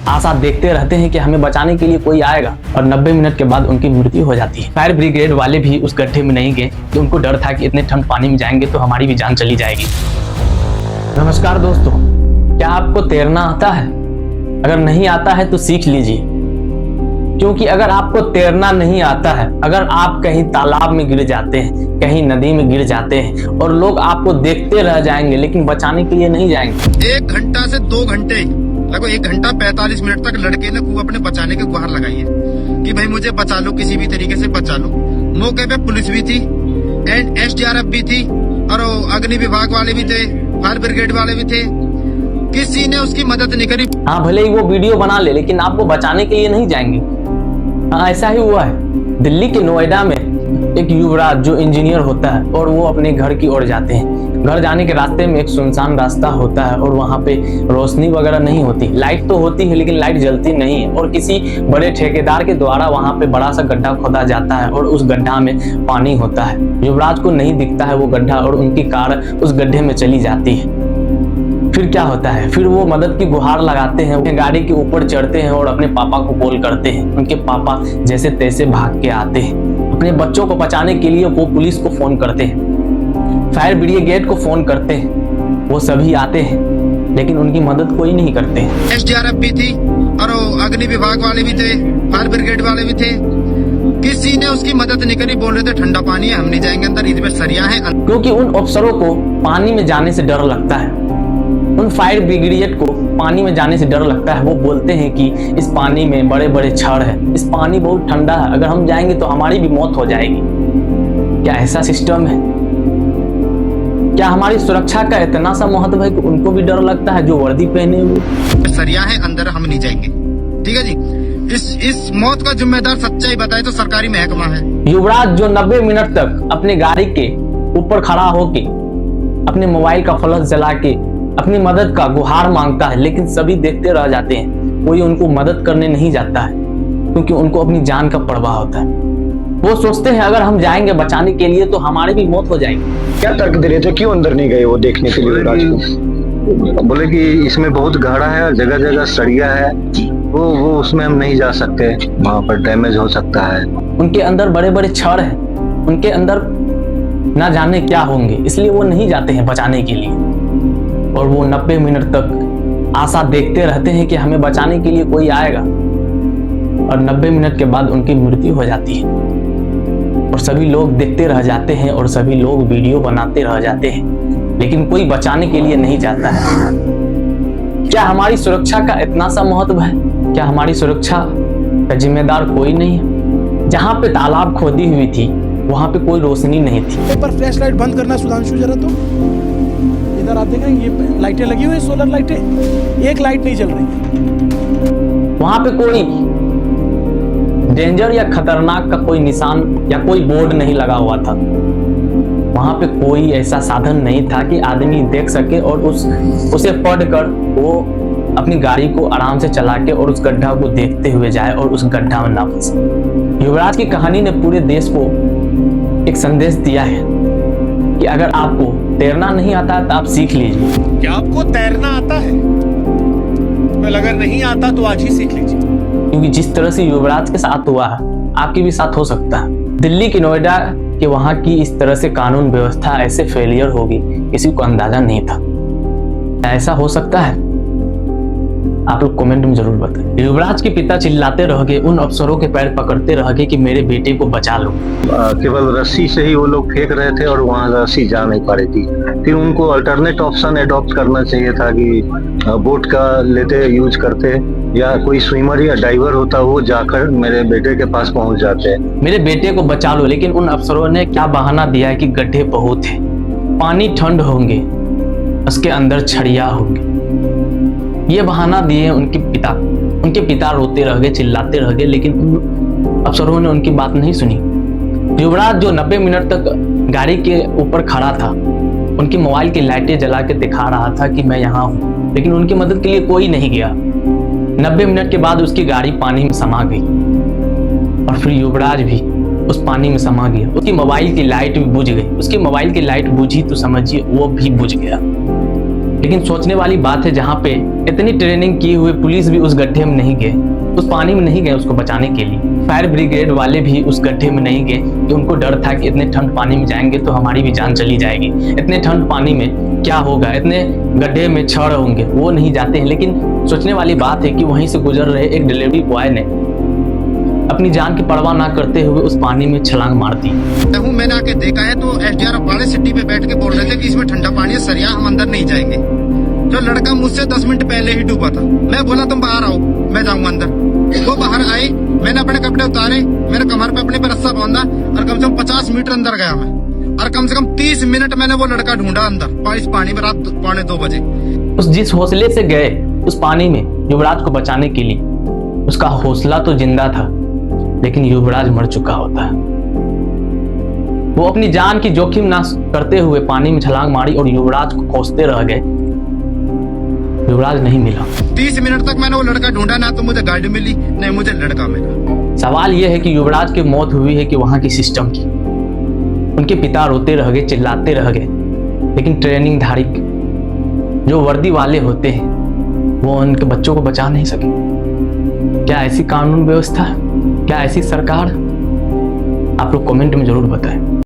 आशा देखते रहते हैं कि हमें बचाने के लिए कोई आएगा और 90 मिनट के बाद उनकी मृत्यु हो जाती है। फायर ब्रिगेड वाले भी उस गड्ढे में नहीं गए तो उनको डर था कि इतने ठंड पानी में जाएंगे तो हमारी भी जान चली जाएगी। नमस्कार दोस्तों, क्या आपको तैरना आता है? अगर नहीं आता है तो सीख लीजिए, क्योंकि अगर आपको तैरना नहीं आता है, अगर आप कहीं तालाब में गिर जाते हैं, कहीं नदी में गिर जाते हैं और लोग आपको देखते रह जाएंगे लेकिन बचाने के लिए नहीं जाएंगे। 1 घंटा से 2 घंटे, लगभग 1 घंटा 45 मिनट तक लड़के ने खूब अपने बचाने की गुहार लगाई है कि भाई मुझे बचा लो, किसी भी तरीके से बचा लो। मौके पे पुलिस भी थी एंड SDRF भी थी और अग्नि विभाग वाले भी थे, फायर ब्रिगेड वाले भी थे, किसी ने उसकी मदद नहीं करी। हाँ, भले ही वो वीडियो बना ले लेकिन आपको बचाने के लिए नहीं जाएंगे। हाँ, ऐसा ही हुआ है। दिल्ली के नोएडा में एक युवराज जो इंजीनियर होता है और वो अपने घर की ओर जाते हैं। घर जाने के रास्ते में एक सुनसान रास्ता होता है और वहाँ पे रोशनी वगैरह नहीं होती, लाइट तो होती है लेकिन लाइट जलती नहीं है और किसी बड़े ठेकेदार के द्वारा वहाँ पे बड़ा सा गड्ढा खोदा जाता है और उस गड्ढा में पानी होता है। युवराज को नहीं दिखता है वो गड्ढा और उनकी कार उस गड्ढे में चली जाती है। फिर क्या होता है? फिर वो मदद की गुहार लगाते हैं, अपने गाड़ी के ऊपर चढ़ते हैं और अपने पापा को कॉल करते हैं। उनके पापा जैसे तैसे भाग के आते हैं। अपने बच्चों को बचाने के लिए वो पुलिस को फोन करते हैं, फायर ब्रिगेड को फोन करते हैं। वो सभी आते हैं लेकिन उनकी मदद कोई नहीं करते हैं। SDRF भी थी और अग्नि विभाग वाले भी थे, फायर ब्रिगेड वाले भी थे, किसी ने उसकी मदद नहीं करी। बोल रहे थे ठंडा पानी है, हम नहीं जाएंगे अंदर, इसमें सरिया है। क्योंकि उन अफसरों को पानी में जाने से डर लगता है, उन फायर ब्रिगेड को पानी में जाने से डर लगता है। वो बोलते हैं कि इस पानी में बड़े बड़े छड़ है, इस पानी बहुत ठंडा है, अगर हम जाएंगे तो हमारी भी मौत हो जाएगी। क्या ऐसा सिस्टम है? क्या हमारी सुरक्षा का इतना सा महत्व है कि उनको भी डर लगता है जो वर्दी पहने हुए? सरिया है अंदर, हम नहीं जाएंगे। ठीक है जी, इस मौत का जिम्मेदार सच्चाई बताए तो सरकारी महकमा है। युवराज जो 90 मिनट तक अपने गाड़ी के ऊपर खड़ा होके अपने मोबाइल का फ्लैश जला के अपनी मदद का गुहार मांगता है लेकिन सभी देखते रह जाते हैं। कोई उनको मदद करने नहीं जाता है क्योंकि उनको अपनी जान का परवाह होता है। वो सोचते हैं अगर हम जाएंगे बचाने के लिए तो हमारी भी मौत हो जाएगी। क्या तर्क दे रहे थे, क्यों अंदर नहीं गए वो देखने के लिए युवराज को? बोले कि इसमें बहुत गहरा है और जगह जगह सरिया है, वो उसमें हम नहीं जा सकते, वहाँ पर डैमेज हो सकता है। उनके अंदर बड़े बड़े छड़ हैं, उनके अंदर ना जाने क्या होंगे, इसलिए वो नहीं जाते हैं बचाने के लिए। और वो 90 मिनट तक आशा देखते रहते हैं कि हमें बचाने के लिए कोई आएगा और 90 मिनट के बाद उनकी मृत्यु हो जाती है और सभी लोग देखते रह जाते हैं और सभी लोग वीडियो बनाते रह जाते हैं लेकिन कोई बचाने के लिए नहीं जाता है। क्या हमारी सुरक्षा का इतना सा महत्व है? क्या हमारी सुरक्षा का जिम्मेदार कोई नहीं है? जहाँ पे तालाब खोदी हुई थी वहां पे कोई रोशनी नहीं थी। एक बार फ्लैश लाइट बंद करना सुधांशु जरा, तो इधर आप देखें ये लाइटें लगी हुई, सोलर लाइटें, एक लाइट नहीं जल रही है। वहां पे कोई डेंजर या खतरनाक का कोई निशान या कोई बोर्ड नहीं लगा हुआ था। वहां पे कोई ऐसा साधन नहीं था कि आदमी देख सके और उसे पढ़कर वो अपनी गाड़ी को आराम से चला के और उस गड्ढा को देखते हुए जाए और उस गड्ढा में ना फंसे। युवराज की कहानी ने पूरे देश को एक संदेश दिया है कि अगर आपको तैरना नहीं आता तो आप सीख लीजिए। क्या आपको तैरना आता है? अगर नहीं आता तो आज ही सीख लीजिए, क्योंकि जिस तरह से युवराज के साथ हुआ है आपके भी साथ हो सकता है। दिल्ली की नोएडा के वहां की इस तरह से कानून व्यवस्था ऐसे फेलियर होगी किसी को अंदाजा नहीं था। ऐसा हो सकता है? आप लोग कमेंट में जरूर बताएं। युवराज के पिता चिल्लाते रह गए, उन अफसरों के पैर पकड़ते रह गए कि मेरे बेटे को बचा लो। केवल रस्सी से ही वो लोग फेंक रहे थे और वहाँ रस्सी जा नहीं पा रही थी। फिर उनको अल्टरनेट ऑप्शन एडॉप्ट करना चाहिए था कि बोट का लेते यूज करते या कोई स्विमर या डाइवर होता, वो जाकर मेरे बेटे के पास पहुंच जाते। मेरे बेटे को बचा लो, लेकिन उन अफसरों ने क्या बहाना दिया है कि गड्ढे बहुत है, पानी ठंड होंगे, उसके अंदर छड़िया होंगे। ये बहाना दिए उनके पिता रोते रह गए, चिल्लाते रह गए, लेकिन उन अफसरों ने उनकी बात नहीं सुनी। युवराज जो 90 मिनट तक गाड़ी के ऊपर खड़ा था, उनकी मोबाइल की लाइटें जला के दिखा रहा था कि मैं यहाँ हूँ, लेकिन उनकी मदद के लिए कोई नहीं गया। 90 मिनट के बाद उसकी गाड़ी पानी में समा गई और फिर युवराज भी उस पानी में समा गया। उसकी मोबाइल की लाइट भी बुझ गई। उसकी मोबाइल की लाइट बुझी तो समझिए वो भी बुझ गया। लेकिन सोचने वाली बात है, जहाँ पे इतनी ट्रेनिंग की हुई पुलिस भी उस गड्ढे में नहीं गए, उस पानी में नहीं गए उसको बचाने के लिए। फायर ब्रिगेड वाले भी उस गड्ढे में नहीं गए कि उनको डर था कि इतने ठंड पानी में जाएंगे तो हमारी भी जान चली जाएगी, इतने ठंड पानी में क्या होगा, इतने गड्ढे में छड़ होंगे, वो नहीं जाते हैं। लेकिन सोचने वाली बात है कि वहीं से गुजर रहे एक डिलीवरी बॉय ने अपनी जान की परवाह ना करते हुए उस पानी में छलांग मार दी। मैंने आके देखा है तो एसडीआरएफ वाले सिटी पे बैठ के बोल रहे थे कि इसमें ठंडा पानी है, सरिया हम अंदर नहीं जाएंगे। जो लड़का मुझसे 10 मिनट पहले ही डूबा था, मैं बोला तुम बाहर आओ, मैं जाऊंगा अंदर। वो बाहर आए, मैंने अपने कपड़े उतारे, मेरे कमर पे अपने पे रस्सा बांधा और कम से कम 50 मीटर अंदर गया मैं, और कम से कम 30 मिनट मैंने वो लड़का ढूंढा अंदर इस पानी में, रात 2:45 बजे। उस जिस हौसले से गए उस पानी में युवराज को बचाने के लिए, उसका हौसला तो जिंदा था, लेकिन युवराज मर चुका होता। वो अपनी जान की जोखिम ना करते हुए पानी में छलांग मारी और युवराज को खोजते रह गए। युवराज नहीं मिला। 30 मिनट तक मैंने वो लड़का ढूंढा, ना तो मुझे गाड़ी मिली नहीं मुझे लड़का मिला। सवाल यह है कि युवराज की मौत हुई है कि वहां की सिस्टम की। उनके पिता रोते रह गए, चिल्लाते रह गए, लेकिन ट्रेनिंग धारी जो वर्दी वाले होते हैं वो उनके बच्चों को बचा नहीं सके। क्या ऐसी कानून व्यवस्था, क्या ऐसी सरकार? आप लोग कमेंट में जरूर बताएं।